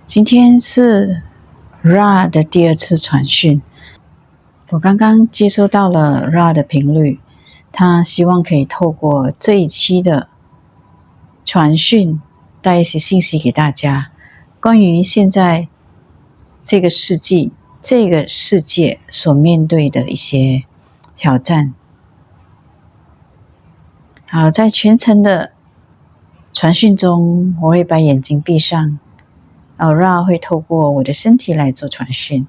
今天是 RA 的第二次传讯，我刚刚接收到了 RA 的频率，他希望可以透过这一期的传讯带一些信息给大家，关于现在这个世纪、这个世界所面对的一些挑战。好，在全程的传讯中，我会把眼睛闭上，RA 会透过我的身体来做传讯。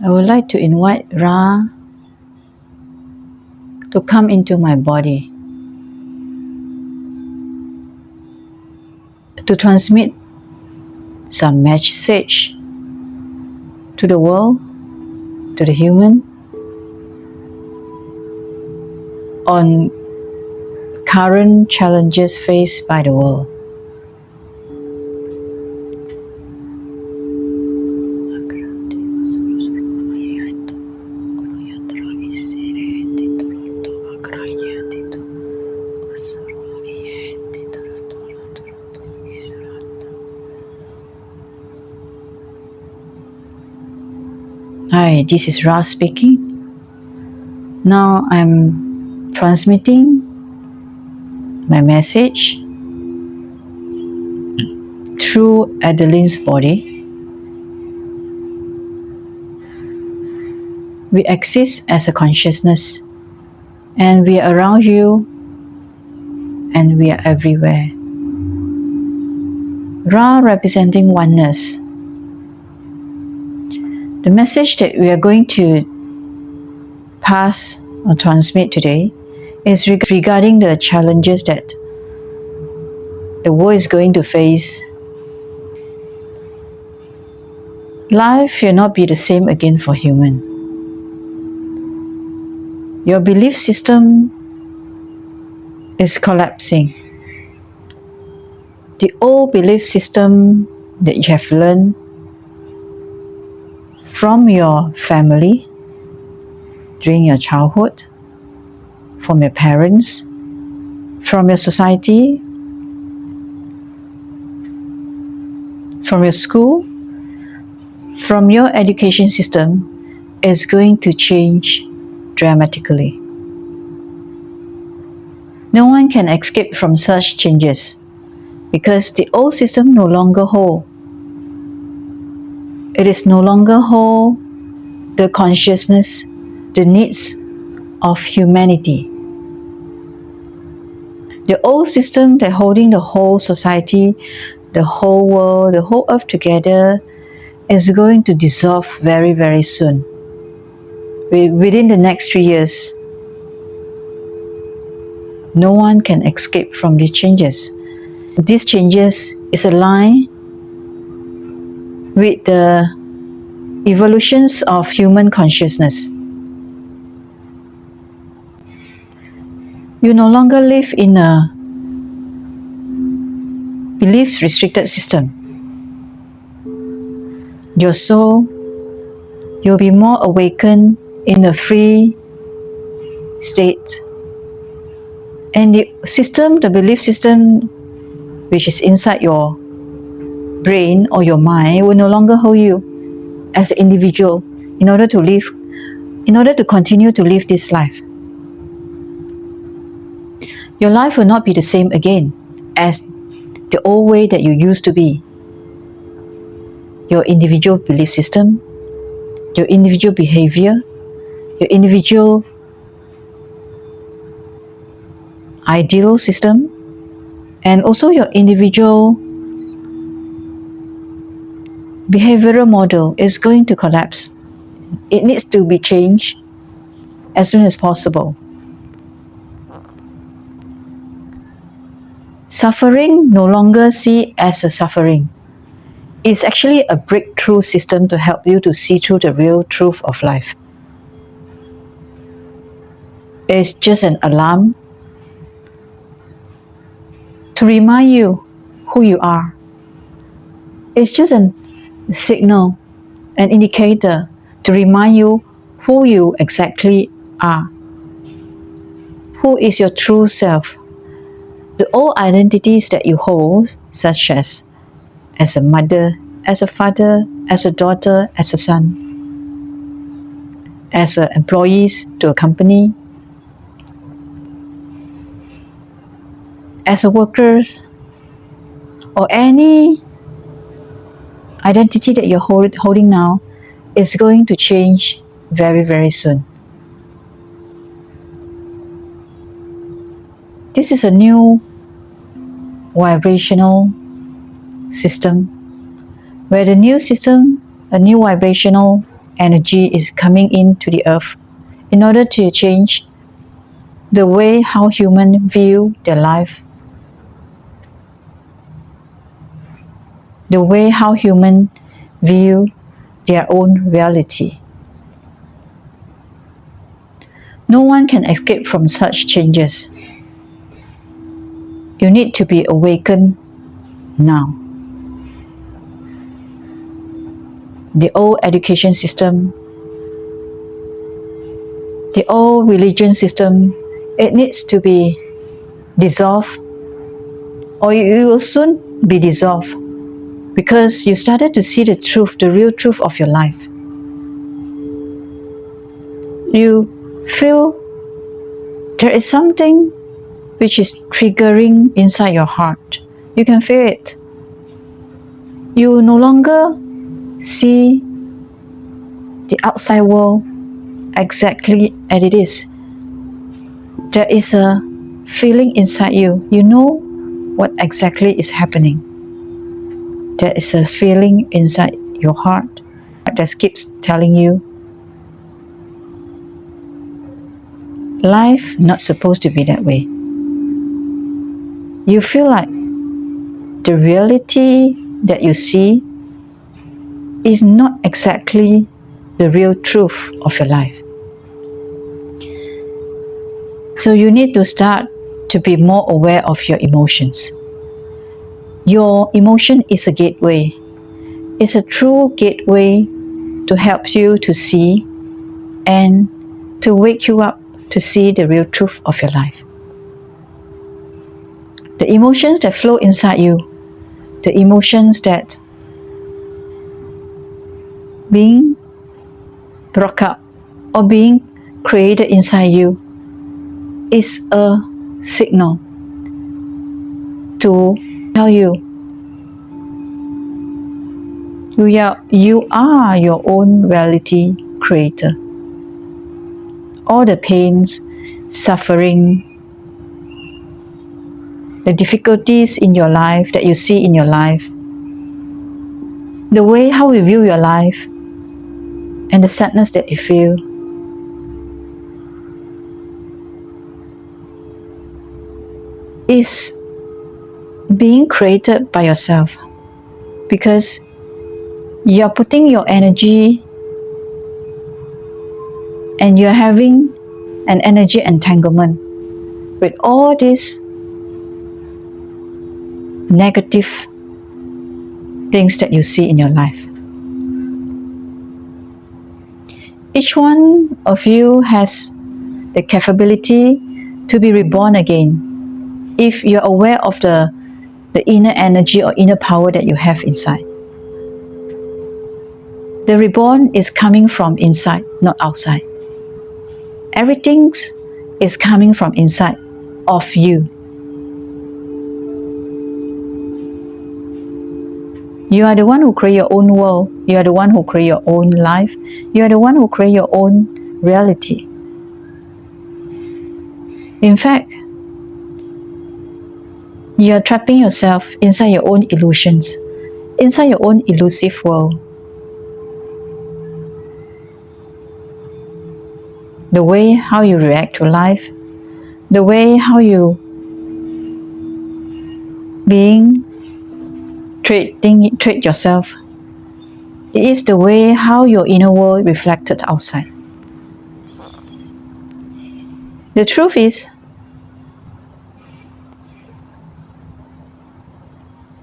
I would like to invite RA to come into my body, to transmit some message to the world, to the human, on current challenges faced by the world. Hi, this is RA speaking. Now I'm transmitting my message through Adeline's body. We exist as a consciousness, and we are around you, and we are everywhere. RA representing oneness. The message that we are going to pass or transmit today is regarding the challenges that the world is going to face. Life will not be the same again for human. Your belief system is collapsing. The old belief system that you have learned from your family, during your childhood, from your parents, from your society, from your school, from your education system, is going to change dramatically. No one can escape from such changes because the old system no longer holds. It is no longer hold the consciousness, the needs of humanity. The old system that holding the whole society, the whole world, the whole earth together is going to dissolve very, very soon. Within the next 3 years, no one can escape from these changes. These changes is aligned with the evolutions of human consciousness. You no longer live in a belief-restricted system. Your soul, you'll be more awakened in a free state. And the system, the belief system, which is inside your brain or your mind, will no longer hold you as an individual in order to continue to live this life. Your life will not be the same again as the old way that you used to be. Your individual belief system, your individual behavior, your individual ideal system, and also your individual behavioral model is going to collapse. It needs to be changed as soon as possible. Suffering no longer seen as a suffering. It's actually a breakthrough system to help you to see through the real truth of life. It's just an alarm to remind you who you are. It's just a signal, an indicator to remind you who you exactly are. Who is your true self? The old identities that you hold, such as a mother, as a father, as a daughter, as a son, as employees to a company, as a workers, or any identity that you're holding now is going to change very, very soon. This is a new vibrational system, where the new system, a new vibrational energy is coming into the earth in order to change the way how humans view their life, the way how humans view their own reality. No one can escape from such changes. You need to be awakened now. The old education system, the old religion system, it needs to be dissolved, or it will soon be dissolved, because you started to see the truth, the real truth of your life. You feel there is something which is triggering inside your heart. You can feel it. You no longer see the outside world exactly as it is. There is a feeling inside you. You know what exactly is happening. There is a feeling inside your heart that keeps telling you, life not supposed to be that way. You feel like the reality that you see is not exactly the real truth of your life. So you need to start to be more aware of your emotions. Your emotion is a gateway. It's a true gateway to help you to see and to wake you up to see the real truth of your life. The emotions that flow inside you, the emotions that being brought up or being created inside you, is a signal to tell you you are your own reality creator. All the pains, suffering, the difficulties in your life that you see in your life, the way how you view your life, and the sadness that you feel, is being created by yourself, because you're putting your energy and you're having an energy entanglement with all these negative things that you see in your life. Each one of you has the capability to be reborn again if you're aware of the inner energy or inner power that you have inside. The reborn is coming from inside, not outside. Everything is coming from inside of you. You are the one who create your own world. You are the one who create your own life. You are the one who create your own reality. In fact, you are trapping yourself inside your own illusions, inside your own elusive world. The way how you react to life, the way how you treat yourself, it is the way how your inner world reflected outside. The truth is,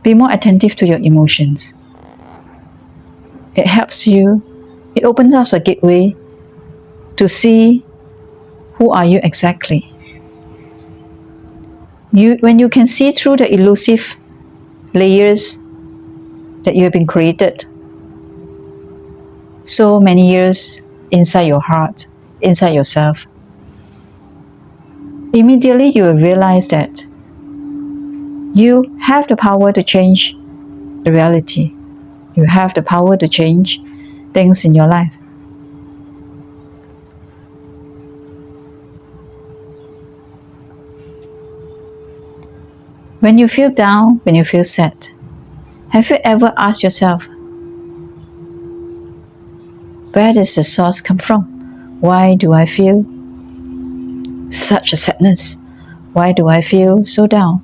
be more attentive to your emotions. It helps you, it opens up a gateway to see who are you exactly. When you can see through the elusive layers that you have been created so many years inside your heart, inside yourself, immediately you will realize that you have the power to change the reality. You have the power to change things in your life. When you feel down, when you feel sad, have you ever asked yourself, where does the source come from? Why do I feel such a sadness? Why do I feel so down?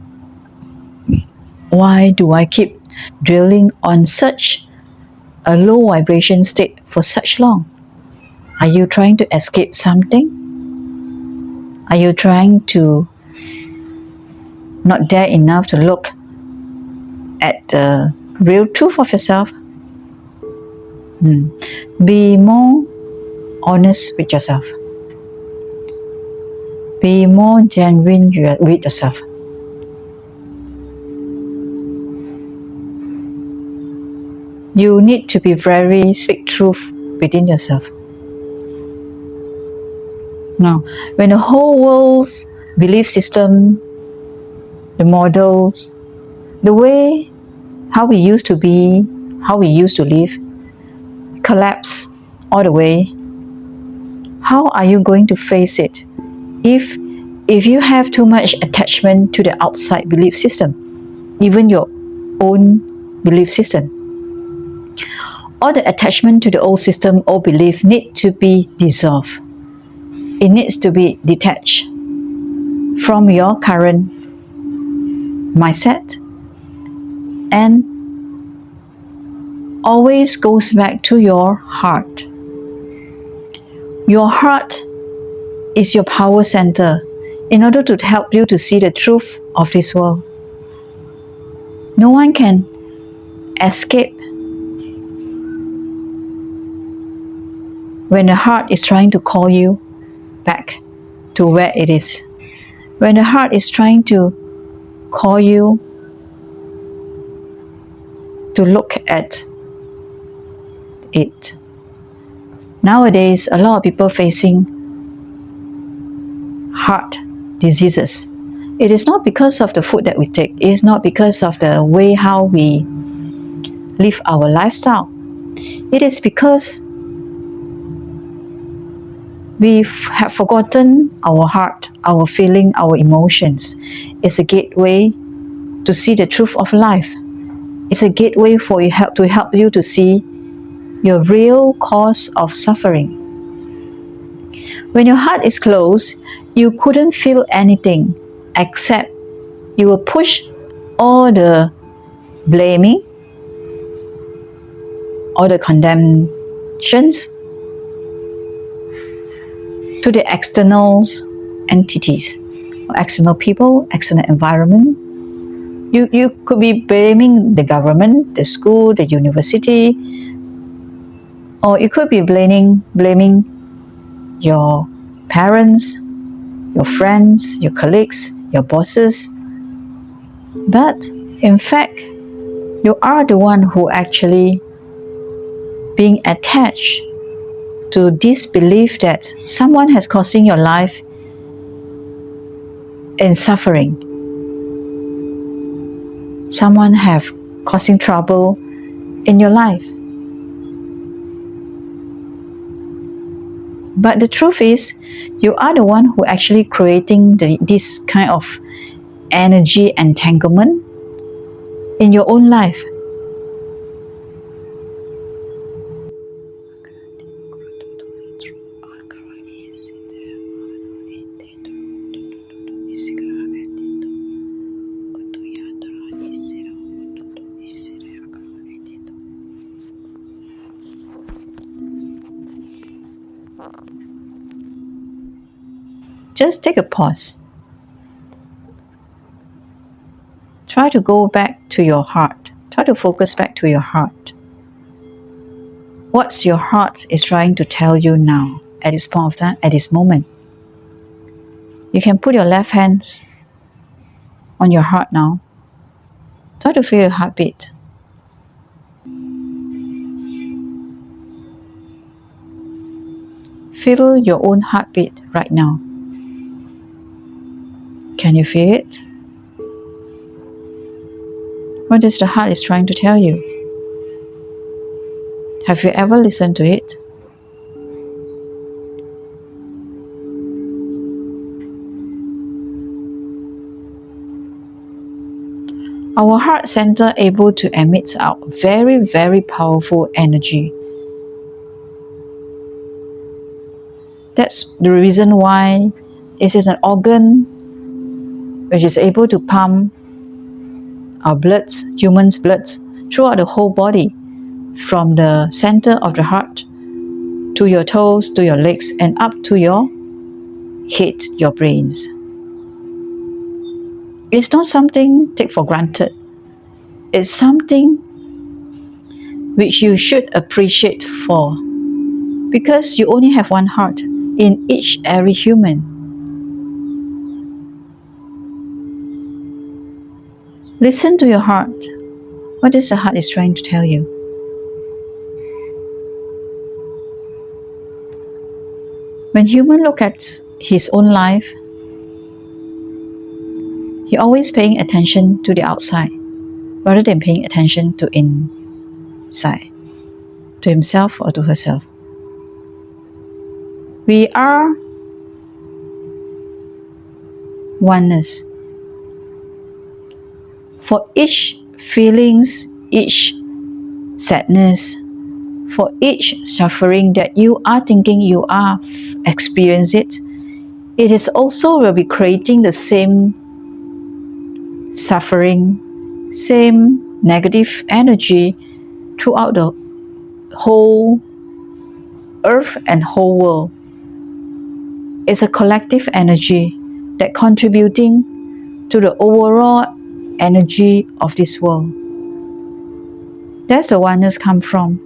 Why do I keep dwelling on such a low vibration state for such long? Are you trying to escape something? Are you trying to not dare enough to look at the real truth of yourself? Be more honest with yourself. Be more genuine with yourself. You need to be very speak truth within yourself. Now, when the whole world's belief system, the models, the way how we used to be, how we used to live, collapse all the way, how are you going to face it if you have too much attachment to the outside belief system, even your own belief system? All the attachment to the old system or belief need to be dissolved. It needs to be detached from your current mindset and always goes back to your heart. Your heart is your power center in order to help you to see the truth of this world. No one can escape when the heart is trying to call you back to where it is. When the heart is trying to call you to look at it. Nowadays, a lot of people facing heart diseases. It is not because of the food that we take. It is not because of the way how we live our lifestyle. It is because we have forgotten our heart, our feeling, our emotions. It's a gateway to see the truth of life. It's a gateway for you to help you to see your real cause of suffering. When your heart is closed, you couldn't feel anything except you will push all the blaming, all the condemnations to the external entities, external people, external environment. You could be blaming the government, the school, the university, or you could be blaming your parents, your friends, your colleagues, your bosses. But in fact, you are the one who actually being attached to this belief that someone has causing your life in suffering. Someone have causing trouble in your life. But the truth is, you are the one who actually creating this kind of energy entanglement in your own life. Just take a pause. Try to go back to your heart. Try to focus back to your heart. What's your heart is trying to tell you now at this point of time, at this moment. You can put your left hand on your heart now. Try to feel your heartbeat. Feel your own heartbeat right now. Can you feel it? What is the heart is trying to tell you? Have you ever listened to it? Our heart center able to emit out very, very powerful energy. That's the reason why it is an organ which is able to pump our bloods, humans' bloods, throughout the whole body, from the center of the heart to your toes, to your legs, and up to your head, your brains. It's not something take for granted. It's something which you should appreciate for, because you only have one heart in every human. Listen to your heart. What is the heart is trying to tell you? When human look at his own life, he always paying attention to the outside rather than paying attention to inside, to himself or to herself. We are oneness. For each feelings, each sadness, for each suffering that you are thinking you are experience it is also will be creating the same suffering, same negative energy throughout the whole earth and whole world. It's a collective energy that contributing to the overall energy of this world. That's the oneness come from.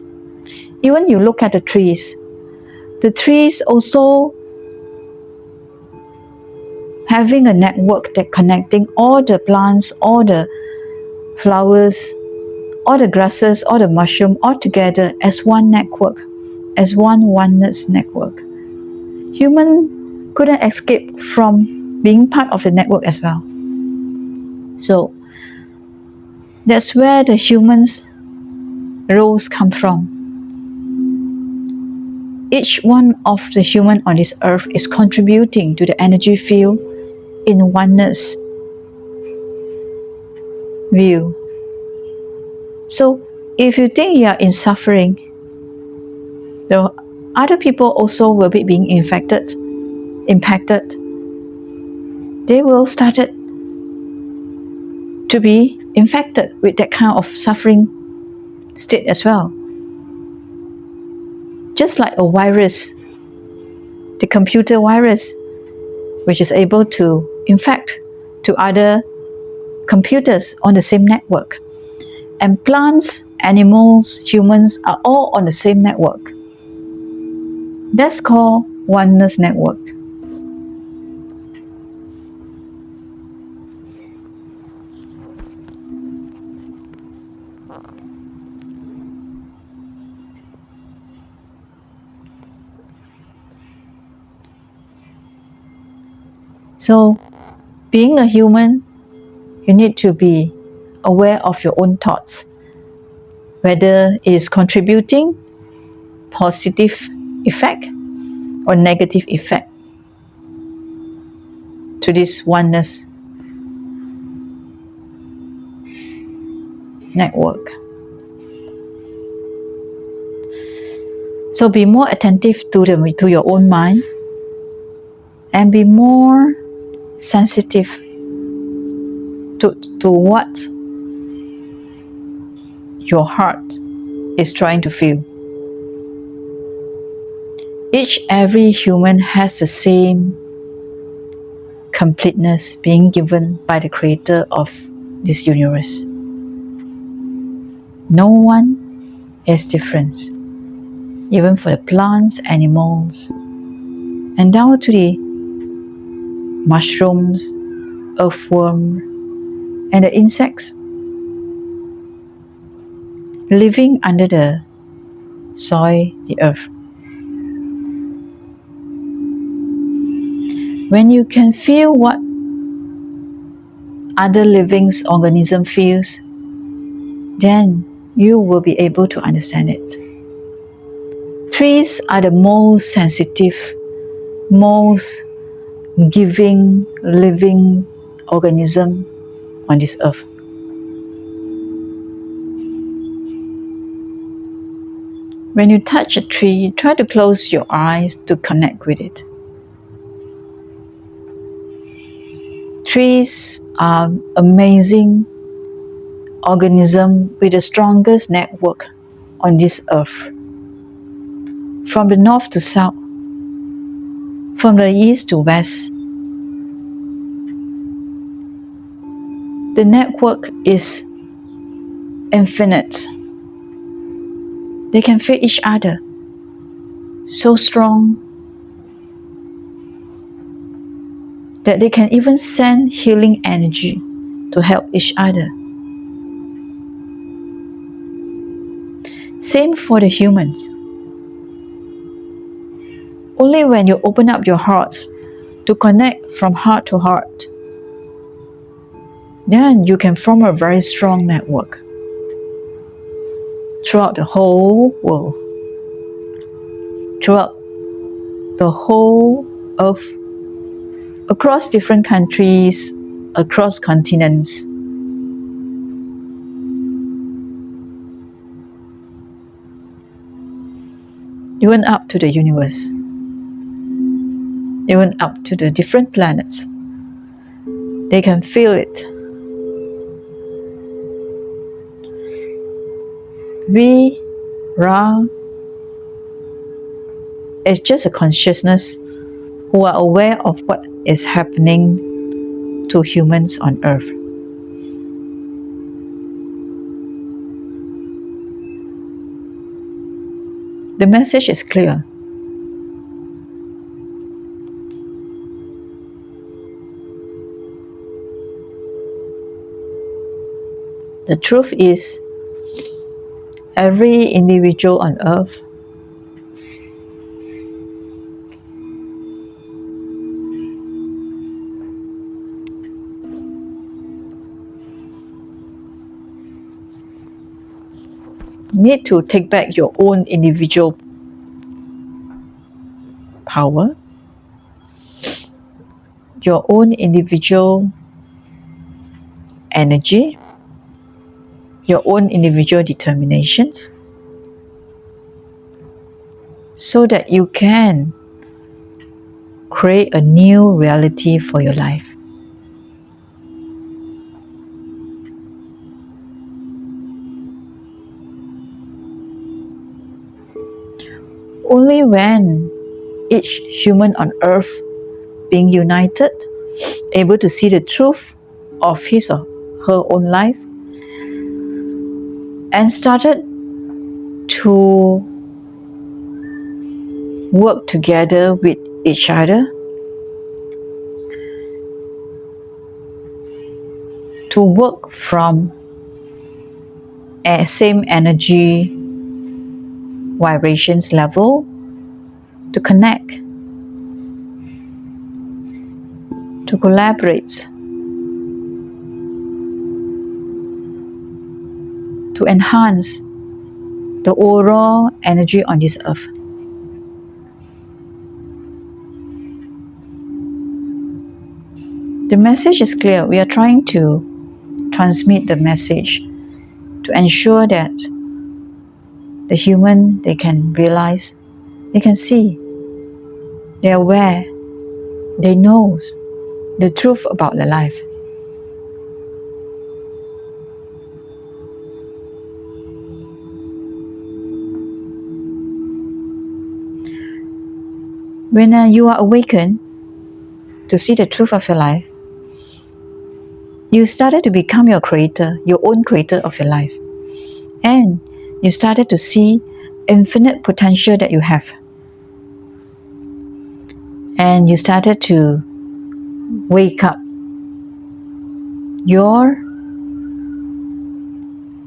Even you look at the trees also having a network that connecting all the plants, all the flowers, all the grasses, all the mushroom all together as one network, as one oneness network. Human couldn't escape from being part of the network as well. So that's where the humans' roles come from. Each one of the human on this earth is contributing to the energy field in oneness view. So if you think you are in suffering, the other people also will be being impacted. They will start to be infected with that kind of suffering state as well. Just like a virus, the computer virus, which is able to infect to other computers on the same network. And plants, animals, humans are all on the same network. That's called oneness network. So, being a human, you need to be aware of your own thoughts, whether it is contributing positive effect or negative effect to this oneness network. So be more attentive to your own mind and be more sensitive to what your heart is trying to feel. Every human has the same completeness being given by the creator of this universe. No one is different, even for the plants, animals, and down to the mushrooms, earthworm, and the insects living under the soil, the earth. When you can feel what other living organism feels, then you will be able to understand it. Trees are the most sensitive, most giving, living organism on this earth. When you touch a tree, try to close your eyes to connect with it. Trees are amazing organism with the strongest network on this earth. From the north to south, from the east to west, the network is infinite. They can feel each other so strong that they can even send healing energy to help each other. Same for the humans. Only when you open up your hearts to connect from heart to heart, then you can form a very strong network throughout the whole world, throughout the whole earth, across different countries, across continents. Even up to the universe, even up to the different planets. They can feel it. We, Ra, is just a consciousness who are aware of what is happening to humans on earth. The message is clear. The truth is, every individual on earth need to take back your own individual power, your own individual energy, your own individual determinations, so that you can create a new reality for your life. Only when each human on earth being united, able to see the truth of his or her own life, and started to work together with each other to work from a same energy vibrations level, to connect, to collaborate, to enhance the overall energy on this earth. The message is clear. We are trying to transmit the message to ensure that the human, they can realize, they can see, they are aware, they know the truth about their life. When you are awakened to see the truth of your life, you started to become your creator, your own creator of your life. And you started to see infinite potential that you have. and you started to wake up your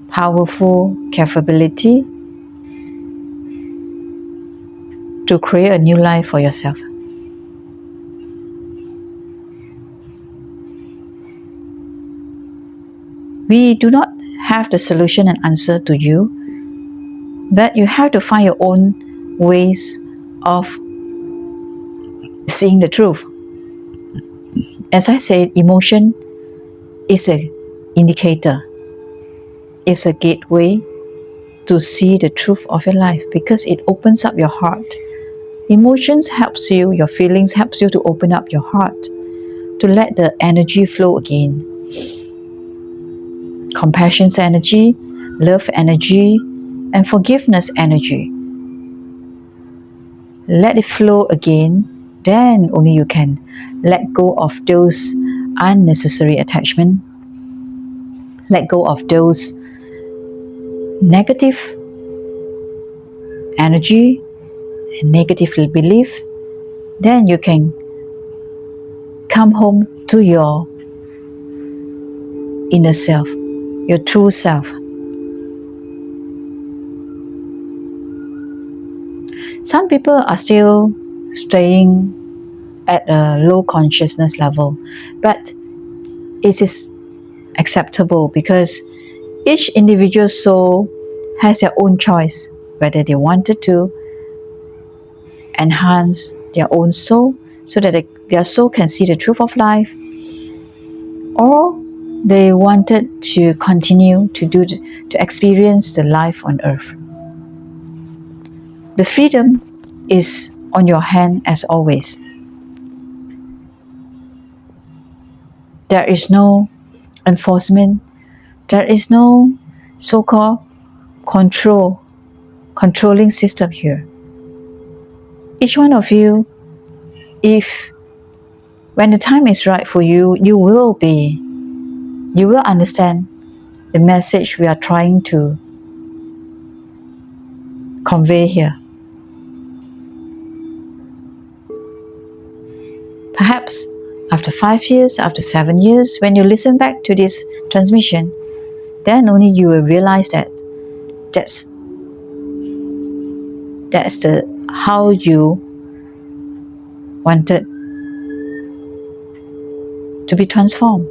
powerful capability to create a new life for yourself. We do not have the solution and answer to you, but you have to find your own ways of seeing the truth. As I said, emotion is an indicator, it's a gateway to see the truth of your life because it opens up your heart. Emotions helps you, your feelings helps you to open up your heart, to let the energy flow again. Compassion's energy, love energy, and forgiveness energy. Let it flow again, then only you can let go of those unnecessary attachment, let go of those negative energy and negative belief. Then you can come home to your inner self, your true self. Some people are still staying at a low consciousness level, but it is acceptable because each individual soul has their own choice whether they wanted to enhance their own soul so that their soul can see the truth of life, or they wanted to continue to experience the life on earth. The freedom is on your hand as always. There is no enforcement. There is no so-called controlling system here. Each one of you, if when the time is right for you, you will understand the message we are trying to convey here. Perhaps after 5 years, after 7 years, when you listen back to this transmission, then only you will realize that that's how you wanted to be transformed.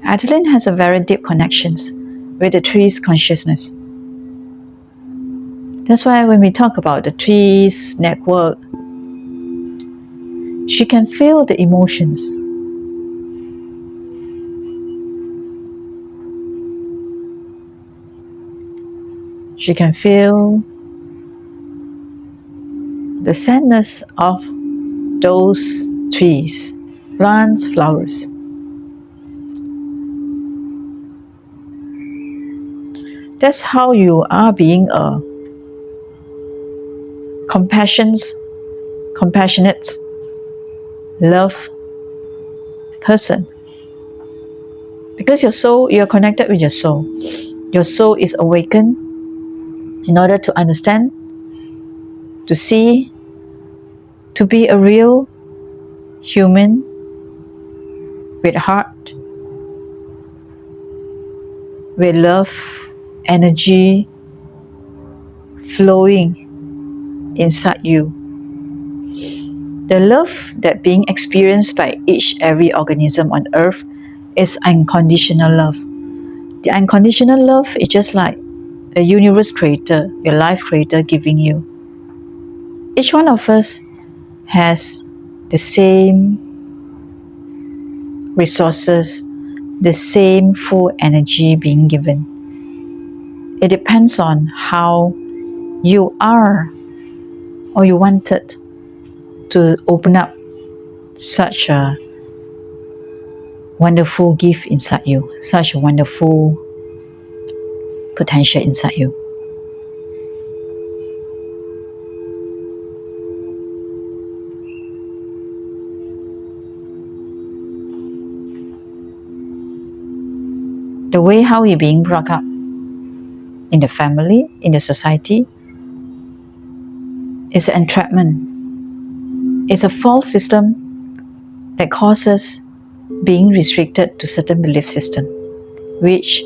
Adeline has a very deep connections with the tree's consciousness. That's why when we talk about the tree's network, she can feel the emotions. She can feel the sadness of those trees, plants, flowers. That's how you are being a compassionate, love person. Because your soul, you are connected with your soul. Your soul is awakened in order to understand, to see, to be a real human with heart, with love, energy flowing inside you. The love that being experienced by every organism on earth is unconditional love. The unconditional love is just like the universe creator, your life creator giving you. Each one of us has the same resources, the same full energy being given. It depends on how you are or you wanted to open up such a wonderful gift inside you, such a wonderful potential inside you. The way how you're being brought up in the family, in the society, is an entrapment. It's a false system that causes being restricted to certain belief system, which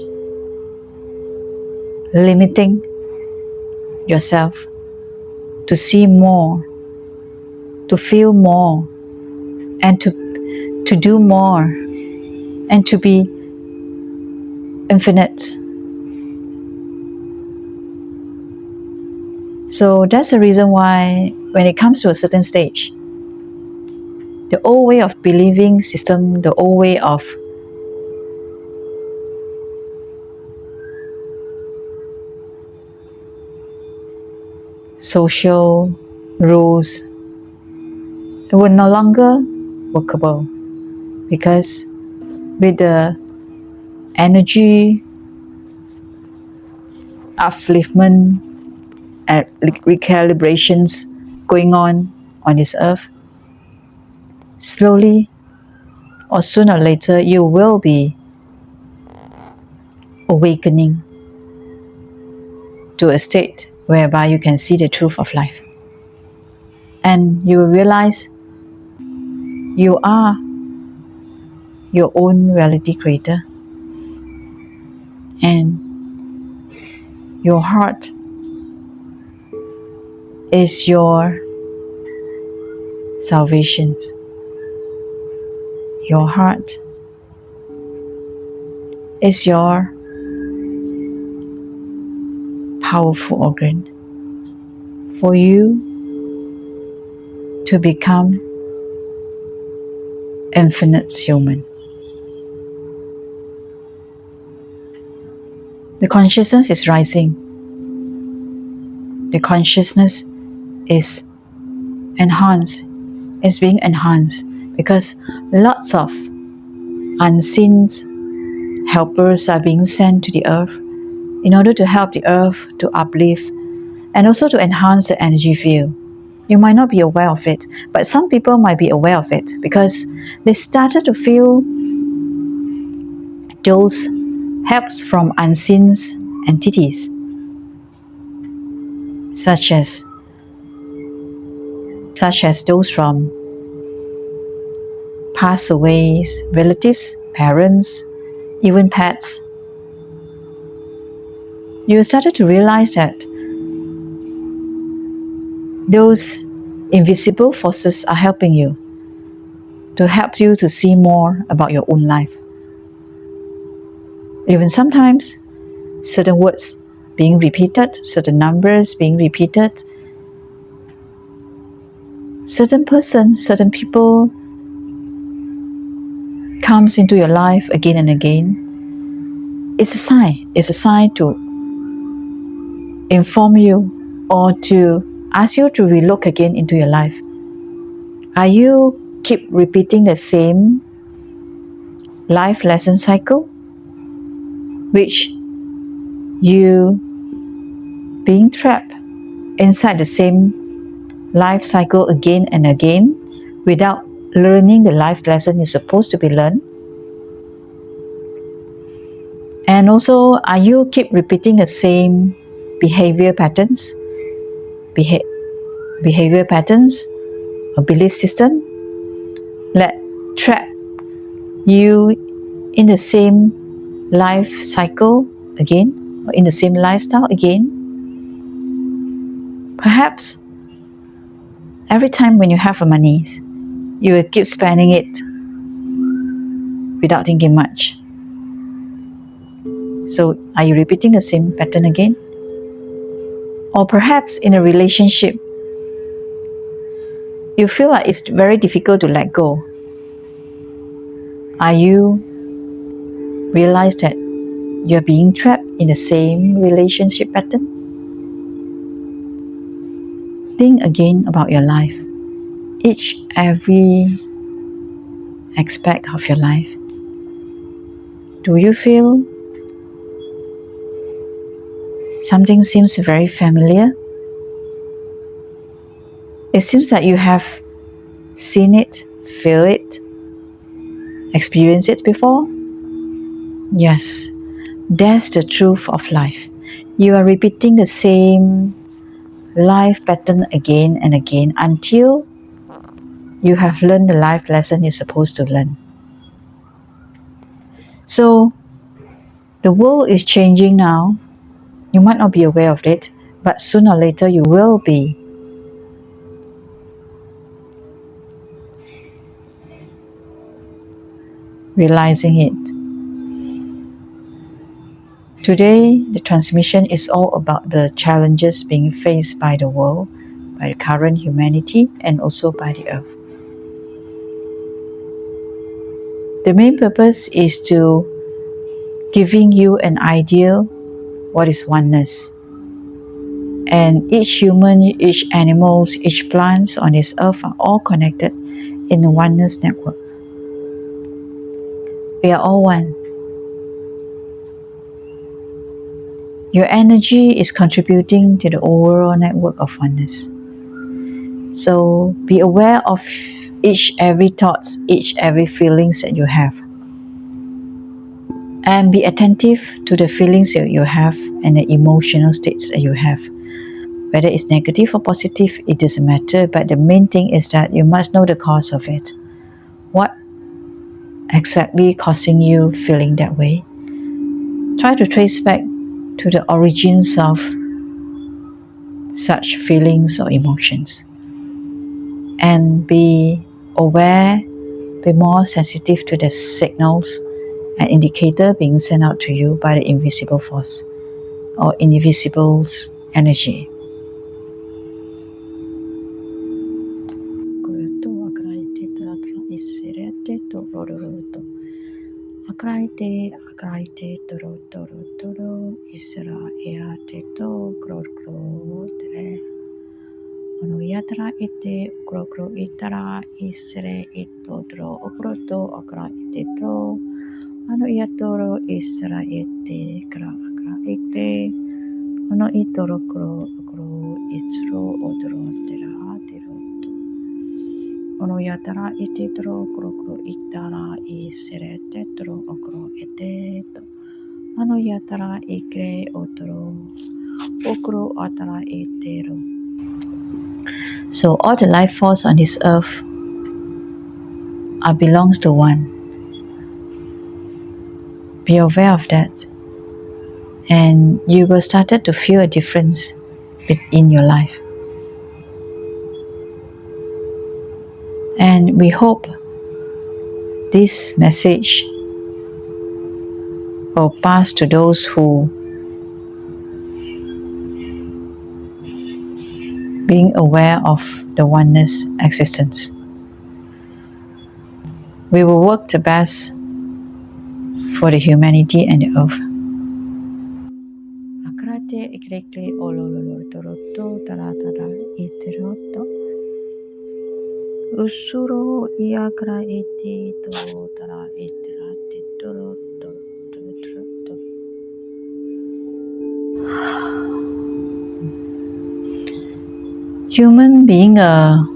limiting yourself to see more, to feel more, and to do more, and to be infinite. So that's the reason why when it comes to a certain stage, the old way of believing system, the old way of social rules were no longer workable, because with the energy upliftment and recalibrations going on this earth, slowly or sooner or later you will be awakening to a state whereby you can see the truth of life, and you will realize you are your own reality creator, and your heart is your salvation. Your heart is your powerful organ for you to become infinite human. The consciousness is rising. The consciousness is enhanced, is being enhanced, because lots of unseen helpers are being sent to the earth in order to help the earth to uplift and also to enhance the energy field. You might not be aware of it, but some people might be aware of it because they started to feel those helps from unseen entities, such as those from passed away relatives, parents, even pets. You started to realize that those invisible forces are helping you to see more about your own life. Even sometimes certain words being repeated, certain numbers being repeated, certain persons, certain people comes into your life again and again. It's a sign to inform you or to ask you to relook again into your life. Are you keep repeating the same life lesson cycle, which you being trapped inside the same life cycle again and again without learning the life lesson you're supposed to be learned? And also, are you keep repeating the same behavior patterns or belief system that trap you in the same life cycle again, or in the same lifestyle again? Perhaps every time when you have money, you will keep spending it without thinking much. So are you repeating the same pattern again? Or perhaps in a relationship, you feel like it's very difficult to let go. Are you realize that you're being trapped in the same relationship pattern? Think again about your life, every aspect of your life. Do you feel something seems very familiar? It seems that you have seen it, feel it, experienced it before. Yes, that's the truth of life. you are repeating the same life pattern again and again until you have learned the life lesson you're supposed to learn. So, the world is changing now. You might not be aware of it, but sooner or later you will be. Realizing it. Today, the transmission is all about the challenges being faced by the world, by the current humanity, and also by the earth. The main purpose is to giving you an idea what is oneness. And each human, each animals, each plants on this earth are all connected in a oneness network. We are all one. Your energy is contributing to the overall network of oneness. So be aware of each every thoughts, each every feelings that you have. And be attentive to the feelings that you have and the emotional states that you have. Whether it's negative or positive, it doesn't matter, but the main thing is that you must know the cause of it. What exactly causing you feeling that way? Try to trace back to the origins of such feelings or emotions. And be aware, be more sensitive to the signals and indicator being sent out to you by the invisible force or invisible energy. Yatra ite ukro itara isre ito dro ukroto akra ite dro ano yatoro isra ite kra ite ano itoro kro isro odro tera teroto ano yatara ite dro ukro itara isre tetro ukro ite to ano yatara ikre otro ukro atara itero. So all the life force on this earth belongs to one. Be aware of that. And you will start to feel a difference in your life. And we hope this message will pass to those who being aware of the oneness existence. We will work the best for the humanity and the earth. Usuro iakra iti to tara itira titoro to. Human being a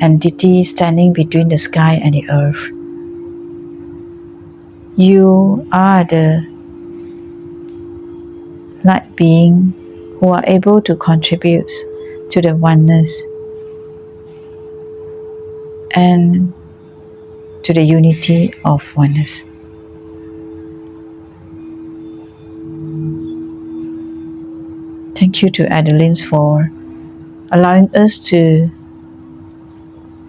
entity standing between the sky and the earth. You are the light being who are able to contribute to the oneness and to the unity of oneness. Thank you to Adeline for allowing us to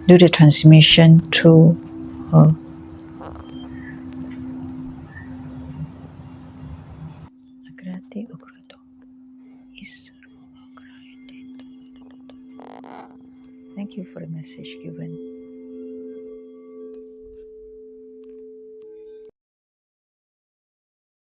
do the transmission through her. Thank you for the message given.